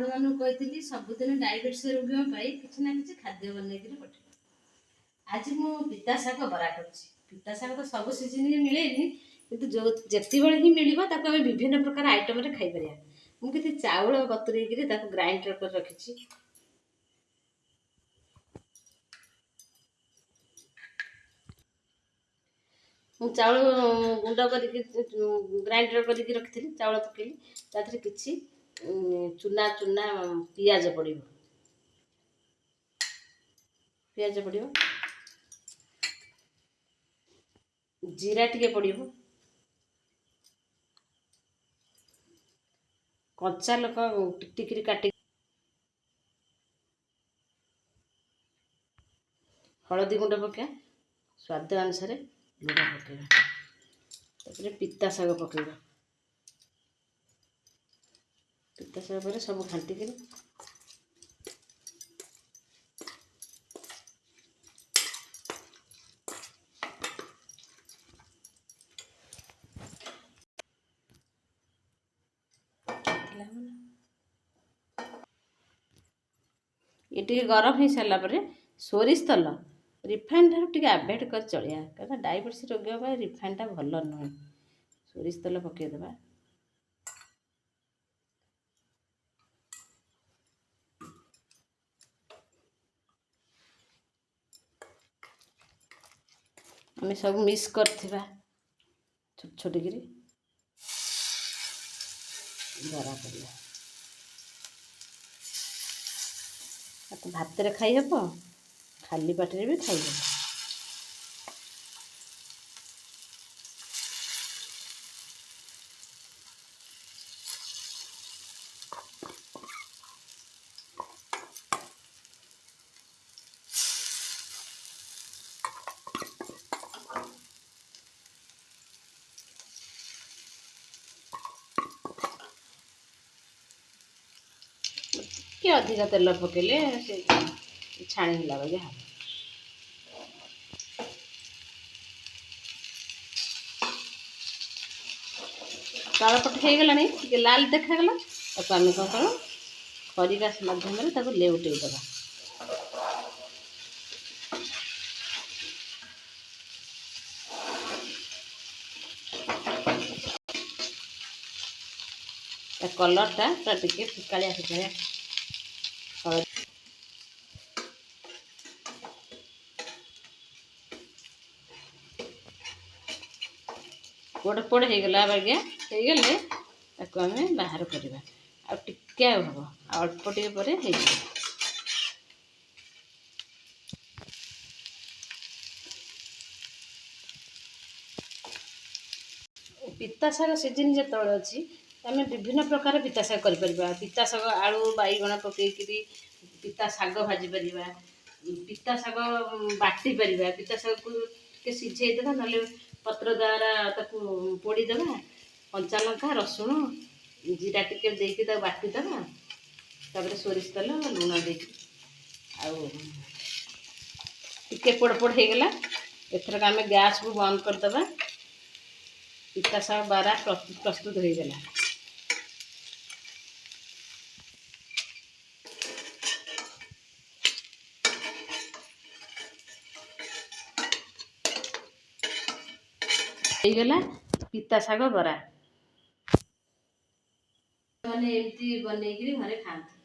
आपड़ी सबुदिन diabetes रोगी किसी ना कि खाद्य बनईकि पठे। आज मु पिता शाग बरा कर पिता शाग तो सब सीजन मिले कि जो जिते बड़े ही मिल विभिन्न प्रकार आइटम खाईपर। मुझे चाउल बतुरेक ग्राइंडर कर रखी चाउल गुंड कर ग्राइंडर कर रखी चाउल पकईली किसी चूना चूना पियाज पड़ो पियाज पड़ो जीरा टिके पड़ो कंचा लका टिक काट हलदी गुंड पका स्वाद अनुसार लुण पकड़ा पिता शाग पकड़ा पिता शाग पर सब घाटिक ये गरम हो सारा पर सोरिष तेल रिफाइन ठार टे आभोड कर चलिया क्या डायबिटीज रोगी रिफाइनटा भल नुहे सोरिष तेल पकईदे आम सब मिक्स करथिबा छोट छोट गिरी बरा करिया भात रे खाई हबो खाली पाटे भी खाई हबो। कि अधिक तेल पकेले से छाणी होला बागे हम तल पट हो गला टे लाल देखागला आम कौन कर खरिका माध्यम लेउटे दबा कलरटा पूरा टिके फिकालिया फिकालिया पोड़ पोड़ हो गला बागिया हो गले आम बाहर करवा आटे हम अल्प टे पर पिता शाग सीजन जो अच्छी आम विभिन्न प्रकार पिता शाग कर पिता शाग आलू बैगण पकईकि पिता शाग भाजी पार पिता शाग बाटी पार पिता शाग को सीझेदेवा ना पत्र द्वारा पोड़ीदेवा कंचा लंका रसुण जीरा टिके देकी बाटीदेवा तापर सोरिष तेल लुण दे टिके पोड़ पोड़ हो गला एथरक आम गैस को बंद करदे पिता शाग बारा प्रस्तुत हो गला। गला पिता शाग बरा मैंने एमती बनईकि घरे खाते।